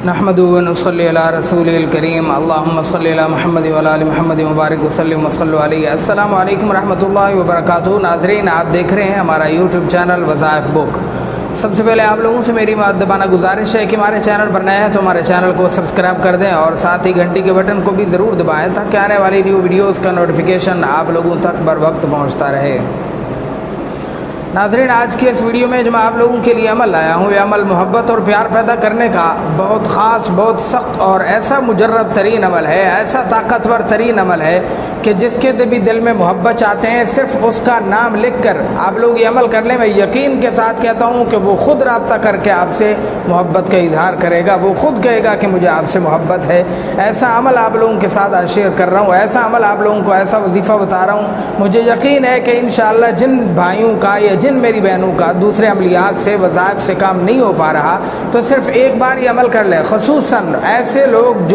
نحمدہ و نصلی علی رسول الکریم اللہم صلی علی محمد و علی محمد مبارک وسلم وصلوا علیہ۔ السلام علیکم ورحمۃ اللہ وبرکاتہ۔ ناظرین، آپ دیکھ رہے ہیں ہمارا یوٹیوب چینل وظائف بک۔ سب سے پہلے آپ لوگوں سے میری مؤدبانہ گزارش ہے کہ ہمارے چینل پر نئے ہیں تو ہمارے چینل کو سبسکرائب کر دیں اور ساتھ ہی گھنٹی کے بٹن کو بھی ضرور دبائیں تاکہ آنے والی نیو ویڈیوز کا نوٹیفیکیشن آپ لوگوں تک بر وقت پہنچتا رہے۔ ناظرین، آج کی اس ویڈیو میں جو میں آپ لوگوں کے لیے عمل لایا ہوں، یہ عمل محبت اور پیار پیدا کرنے کا بہت خاص، بہت سخت اور ایسا مجرب ترین عمل ہے، ایسا طاقتور ترین عمل ہے کہ جس کے بھی دل میں محبت چاہتے ہیں، صرف اس کا نام لکھ کر آپ لوگ یہ عمل کر لیں۔ میں یقین کے ساتھ کہتا ہوں کہ وہ خود رابطہ کر کے آپ سے محبت کا اظہار کرے گا، وہ خود کہے گا کہ مجھے آپ سے محبت ہے۔ ایسا عمل آپ لوگوں کے ساتھ آج شیئر کر رہا ہوں، ایسا عمل آپ لوگوں کو، ایسا وظیفہ بتا رہا ہوں۔ مجھے یقین ہے کہ انشاءاللہ جن بھائیوں کا یا جن میری بہنوں کا دوسرے عملیات سے، وظائف سے کام نہیں ہو پا رہا، تو صرف ایک بار یہ عمل کر لیں۔ خصوصاً ایسے لوگ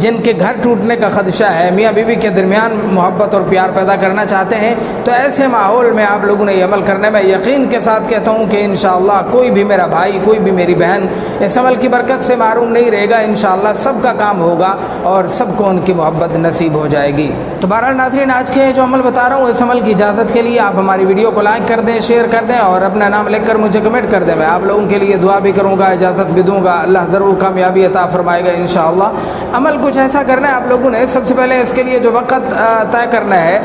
جن کے گھر ٹوٹنے کا خدشہ ہے، میاں بیوی کے درمیان محبت اور پیار پیدا کرنا چاہتے ہیں، تو ایسے ماحول میں آپ لوگوں نے یہ عمل کرنا ہے۔ میں یقین کے ساتھ کہتا ہوں کہ انشاءاللہ کوئی بھی میرا بھائی، کوئی بھی میری بہن اس عمل کی برکت سے محروم نہیں رہے گا۔ انشاءاللہ سب کا کام ہوگا اور سب کو ان کی محبت نصیب ہو جائے گی۔ تو بہرحال ناظرین، آج کے جو عمل بتا رہا ہوں، اس عمل کی اجازت کے لیے آپ ہماری ویڈیو کو لائک کر دیں، شیئر کر دیں اور اپنا نام لکھ کر مجھے کمنٹ کر دیں۔ میں آپ لوگوں کے لیے دعا بھی کروں گا، اجازت بھی دوں گا، اللہ ضرور کامیابی عطا فرمائے گا انشاءاللہ۔ عمل کچھ ایسا کرنا ہے آپ لوگوں نے۔ سب سے پہلے اس کے لیے جو وقت طے کرنا ہے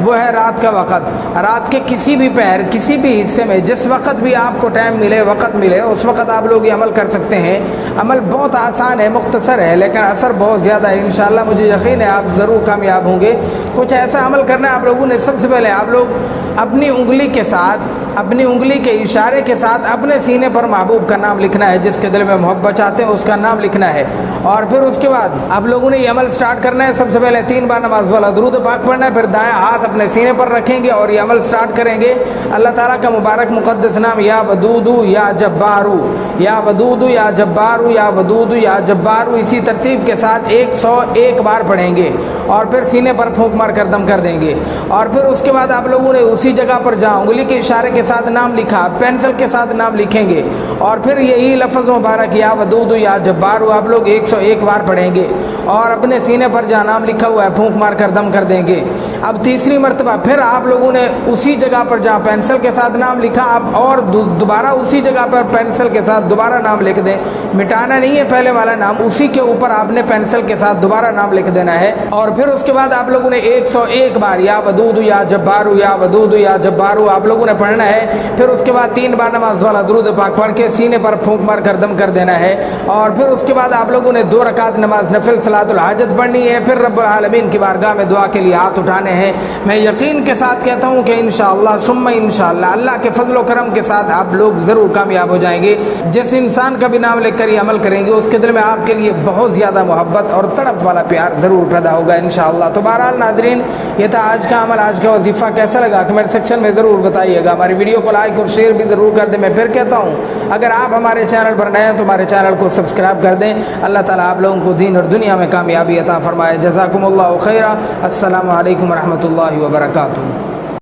وہ ہے رات کا وقت۔ رات کے کسی بھی پہر، کسی بھی حصے میں، جس وقت بھی آپ کو ٹائم ملے، وقت ملے، اس وقت آپ لوگ یہ عمل کر سکتے ہیں۔ عمل بہت آسان ہے، مختصر ہے، لیکن اثر بہت زیادہ ہے۔ انشاءاللہ مجھے یقین ہے آپ ضرور کامیاب ہوں گے۔ کچھ ایسا عمل کرنا ہے آپ لوگوں نے۔ سب سے پہلے آپ لوگ اپنی انگلی کے ساتھ، اپنی انگلی کے اشارے کے ساتھ اپنے سینے پر محبوب کا نام لکھنا ہے، جس کے دل میں محبت چاہتے ہیں اس کا نام لکھنا ہے۔ اور پھر اس کے بعد آپ لوگوں نے یہ عمل سٹارٹ کرنا ہے۔ سب سے پہلے 3 بار نماز والا درود پاک پڑھنا ہے، پھر دائیں ہاتھ اپنے سینے پر رکھیں گے اور یہ عمل سٹارٹ کریں گے۔ اللہ تعالیٰ کا مبارک مقدس نام یا ودودو یا جبارو، یا ودودو یا جبارو، یا ودودو یا جبارو، اسی ترتیب کے ساتھ 101 بار پڑھیں گے اور پھر سینے پر پھونک مار کر دم کر دیں گے۔ اور پھر اس کے بعد آپ لوگوں نے اسی جگہ پر جہاں انگلی کے اشارے کے ساتھ نام لکھا، پینسل کے ساتھ نام لکھیں گے اور پھر یہی لفظ مبارک یا ودودو یا جبارو آپ لوگ 101 بار پڑھیں گے اور اپنے سینے پر جہاں نام لکھا ہوا ہے پھونک مار کر دم کر دیں گے۔ اب تیسری مرتبہ پھر آپ لوگوں نے اسی جگہ پر جہاں پینسل کے ساتھ نام لکھا، آپ اور دوبارہ اسی جگہ پر پینسل کے ساتھ دوبارہ نام لکھ دیں۔ مٹانا نہیں ہے پہلے والا نام، اسی کے اوپر آپ نے پینسل کے ساتھ دوبارہ نام لکھ دینا ہے۔ اور پھر اس کے بعد آپ لوگوں نے 101 بار یا ودودو یا جبارو، یا ودودو یا جبارو آپ لوگوں نے پڑھنا ہے۔ پھر اس کے بعد 3 بار نماز والا درود پاک پڑھ کے سینے پر پھونک مار کر دم کر دینا ہے۔ اور پھر اس کے بعد آپ لوگوں نے 2 رکعت نماز نفل صلاۃ الحاجت پڑھنی ہے، پھر رب العالمین کی بارگاہ میں دعا کے لیے ہاتھ اٹھانے ہیں۔ میں یقین کے ساتھ کہتا ہوں کہ انشاءاللہ ثم انشاءاللہ اللہ کے فضل و کرم کے ساتھ آپ لوگ ضرور کامیاب ہو جائیں گے۔ جس انسان کا بھی نام لکھ کر یہ عمل کریں گے، اس کے دل میں آپ کے لیے بہت زیادہ محبت اور تڑپ والا پیار ضرور پیدا ہوگا انشاءاللہ۔ تو بہرحال ناظرین، یہ تھا آج کا عمل، آج کا وظیفہ۔ کیسا لگا کمنٹ سیکشن میں ضرور بتائیے گا۔ ہماری ویڈیو کو لائک اور شیئر بھی ضرور کر دیں۔ میں پھر کہتا ہوں، اگر آپ ہمارے چینل پر نئے ہیں تو ہمارے چینل کو سبسکرائب کر دیں۔ اللہ تعالیٰ آپ لوگوں کو دین اور دنیا میں کامیابی عطا فرمائے۔ جزاکم اللہ خیرا۔ السلام علیکم ورحمۃ اللہ وبرکاتہ۔